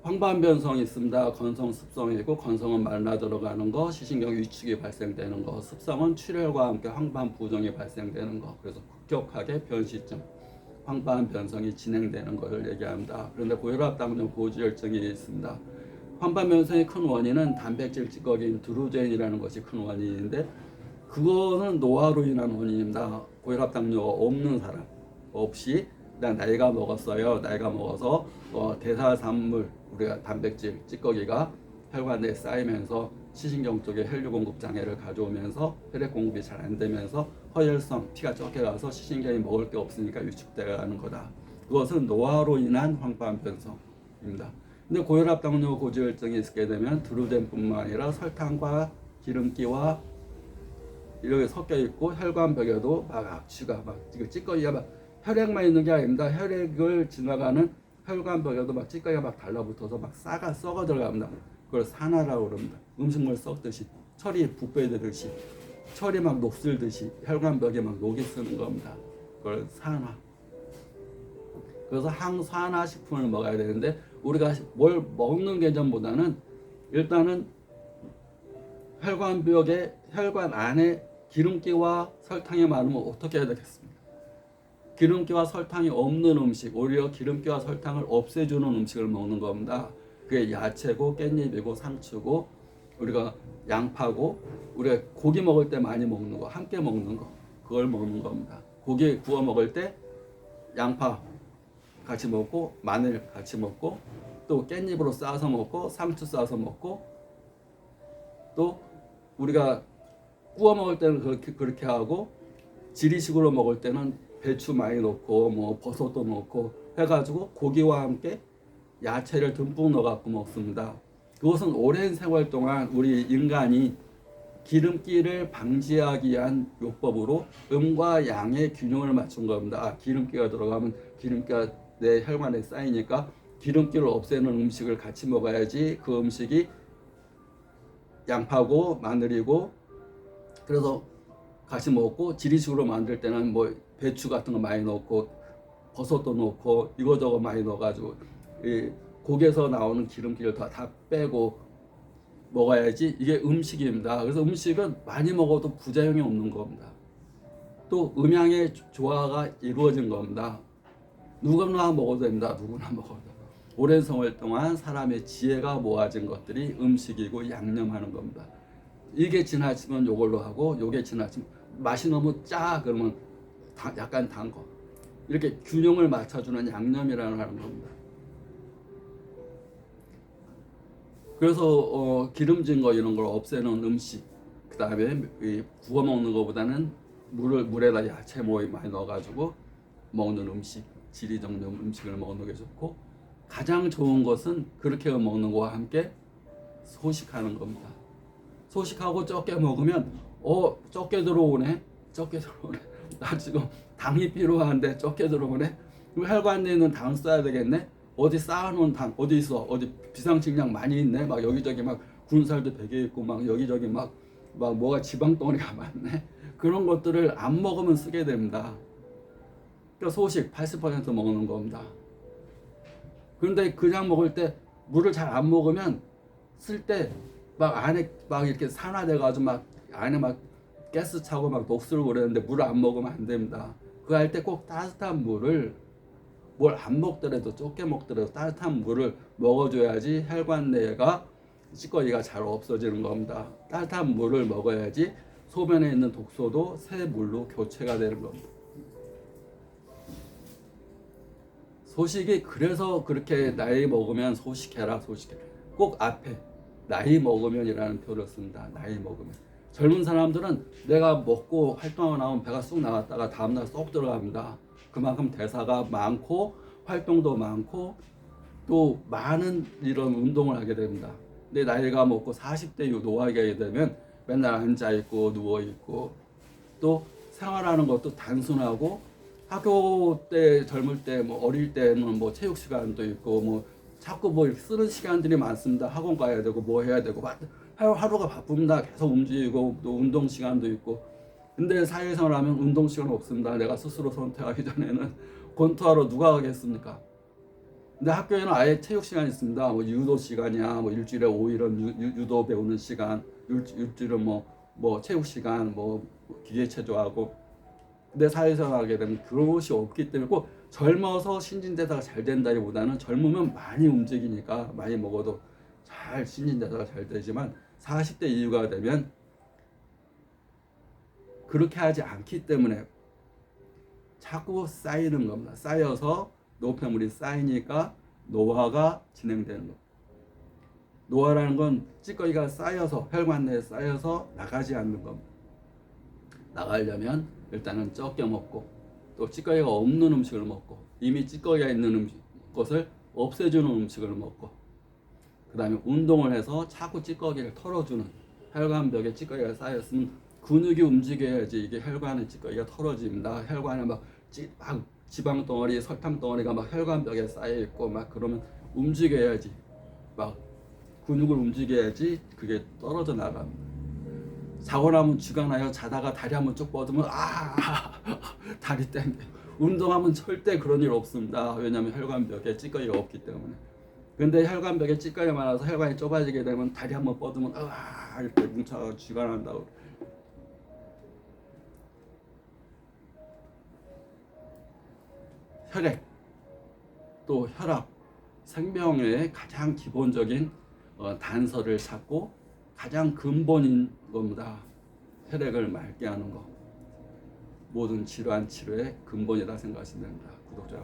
황반변성이 있습니다. 건성 습성이고, 건성은 말라 들어가는 거, 시신경 위축이 발생되는 거, 습성은 출혈과 함께 황반 부종이 발생되는 거. 그래서 급격하게 변시증, 황반 변성이 진행되는 것을 얘기합니다. 그런데 고혈압, 당뇨, 고지혈증이 있습니다. 황반 변성의 큰 원인은 단백질 찌꺼기인 드루젠이라는 것이 큰 원인인데, 그거는 노화로 인한 원인입니다. 고혈압, 당뇨가 없는 사람 없이 그냥 나이가 먹었어요. 나이가 먹어서 대사산물, 우리가 단백질 찌꺼기가 혈관 내에 쌓이면서 시신경 쪽에 혈류 공급 장애를 가져오면서 혈액 공급이 잘 안 되면서 허혈성, 피가 적게 가서 시신경이 먹을 게 없으니까 위축되어 가는 거다. 그것은 노화로 인한 황반 변성입니다. 근데 고혈압, 당뇨, 고지혈증이 있게 되면 드루젠뿐만 아니라 설탕과 기름기와 이렇게 섞여 있고, 혈관벽에도 막 악취가, 막 찌꺼기가 막 혈액만 있는 게 아닙니다. 혈액을 지나가는 혈관벽에도 막 찌꺼기가 막 달라붙어서 막 썩어 들어갑니다. 그걸 산화라고 그럽니다. 음식물 썩듯이, 철이 부패되듯이, 철이 막 녹슬듯이 혈관벽에 막 녹이 쓰는 겁니다. 그걸 산화. 그래서 항산화 식품을 먹어야 되는데, 우리가 뭘 먹는 개념보다는 일단은 혈관 안에 기름기와 설탕이 많으면 어떻게 해야 되겠습니까? 기름기와 설탕이 없는 음식, 오히려 기름기와 설탕을 없애주는 음식을 먹는 겁니다. 그게 야채고 깻잎이고 상추고, 우리가 양파고, 우리가 고기 먹을 때 많이 먹는 거, 함께 먹는 거, 그걸 먹는 겁니다. 고기 구워 먹을 때 양파 같이 먹고, 마늘 같이 먹고, 또 깻잎으로 싸서 먹고, 상추 싸서 먹고, 또 우리가 구워 먹을 때는 그렇게 하고, 지리식으로 먹을 때는 배추 많이 넣고 뭐 버섯도 넣고 해가지고 고기와 함께 야채를 듬뿍 넣어갖고 먹습니다. 그것은 오랜 세월 동안 우리 인간이 기름기를 방지하기 위한 요법으로 음과 양의 균형을 맞춘 겁니다. 기름기가 들어가면 기름기가 내 혈관에 쌓이니까 기름기를 없애는 음식을 같이 먹어야지 그 음식이 양파고 마늘이고, 그래서 같이 먹고, 지리식으로 만들 때는 뭐 배추 같은 거 많이 넣고 버섯도 넣고 이거저거 많이 넣어가지고 이 고기에서 나오는 기름기를 다 빼고 먹어야지 이게 음식입니다. 그래서 음식은 많이 먹어도 부작용이 없는 겁니다. 또 음양의 조화가 이루어진 겁니다. 누구나 먹어도 됩니다. 누구나 먹어도. 오랜 세월 동안 사람의 지혜가 모아진 것들이 음식이고 양념하는 겁니다. 이게 지나치면 요걸로 하고, 요게 지나치면 맛이 너무 짜 그러면 약간 단 거, 이렇게 균형을 맞춰주는 양념이라는 하는 겁니다. 그래서 기름진 거 이런 걸 없애는 음식, 그 다음에 구워 먹는 것보다는 물에다 야채 많이 넣어가지고 먹는 음식, 지리 정도 음식을 먹는 게 좋고, 가장 좋은 것은 그렇게 먹는 거와 함께 소식하는 겁니다. 소식하고 적게 먹으면 적게 들어오네. 나 지금 당이 필요한데 적게 들어오네. 그럼 혈관 내에 있는 당 써야 되겠네. 어디 쌓아놓은 당 어디 있어? 어디 비상식량 많이 있네. 막 여기저기 막 군살도 되게 있고 막 여기저기 막 뭐가 지방 덩어리가 많네. 그런 것들을 안 먹으면 쓰게 됩니다. 그러니까 소식 80% 먹는 겁니다. 그런데 그냥 먹을 때 물을 잘 안 먹으면 쓸 때 막 안에 막 이렇게 산화돼가지고 막 안에 막 가스 차고 막 녹슬고 그러는데 물을 안 먹으면 안 됩니다. 그거 할 때 꼭 따뜻한 물을, 뭘 안 먹더라도 적게 먹더라도 따뜻한 물을 먹어줘야지 혈관 내가 찌꺼기가 잘 없어지는 겁니다. 따뜻한 물을 먹어야지 소변에 있는 독소도 새 물로 교체가 되는 겁니다. 소식이, 그래서 그렇게 나이 먹으면 소식해라. 꼭 앞에 나이 먹으면이라는 표를 씁니다. 나이 먹으면. 젊은 사람들은 내가 먹고 활동하고 나오면 배가 쑥 나왔다가 다음날 쏙 들어갑니다. 그만큼 대사가 많고 활동도 많고 또 많은 이런 운동을 하게 됩니다. 근데 나이가 먹고 40대 노화가 되면 맨날 앉아있고 누워있고, 또 생활하는 것도 단순하고, 학교 때 젊을 때 뭐 어릴 때는 뭐 체육 시간도 있고 뭐 자꾸 뭐 쓰는 시간들이 많습니다. 학원 가야 되고 뭐 해야 되고 하루가 바쁩니다. 계속 움직이고 또 운동 시간도 있고. 근데 사회생활 하면 운동 시간 없습니다. 내가 스스로 선택하기 전에는 권투하러 누가 가겠습니까? 근데 학교에는 아예 체육 시간이 있습니다. 뭐 유도 시간이야, 뭐 일주일에 5일은 유도 배우는 시간, 일주일에 뭐 체육 시간, 뭐 기계 체조하고. 근데 사회생활 하게 되면 그것이 없기 때문에 꼭 젊어서 신진대사가 잘 된다기보다는 젊으면 많이 움직이니까 많이 먹어도 잘 신진대사가 잘 되지만 40대 이후가 되면 그렇게 하지 않기 때문에 자꾸 쌓이는 겁니다. 쌓여서 노폐물이 쌓이니까 노화가 진행되는 겁니다. 노화라는 건 찌꺼기가 쌓여서 혈관 내에 쌓여서 나가지 않는 겁니다. 나가려면 일단은 적게 먹고 또 찌꺼기가 없는 음식을 먹고 이미 찌꺼기가 있는 것을 없애주는 음식을 먹고 그 다음에 운동을 해서 자꾸 찌꺼기를 털어주는 혈관벽에 찌꺼기가 쌓였으면 근육이 움직여야지 이게 혈관에 찌꺼기가 털어집니다. 혈관에 막 지방 덩어리, 설탕 덩어리가 막 혈관벽에 쌓여 있고 막 그러면 움직여야지 막 근육을 움직여야지 그게 떨어져 나갑니다. 자고 나면 쥐가 나요. 자다가 다리 한번 쭉 뻗으면 다리 땡겨. 운동하면 절대 그런 일 없습니다. 왜냐하면 혈관벽에 찌꺼기가 없기 때문에. 근데 혈관벽에 찌꺼기가 많아서 혈관이 좁아지게 되면 다리 한번 뻗으면 이렇게 뭉쳐서 쥐가 난다고. 혈액 또 혈압 생명의 가장 기본적인 단서를 찾고 가장 근본인 겁니다. 혈액을 맑게 하는 거 모든 질환 치료의 근본이라 생각하시면 됩니다. 구독자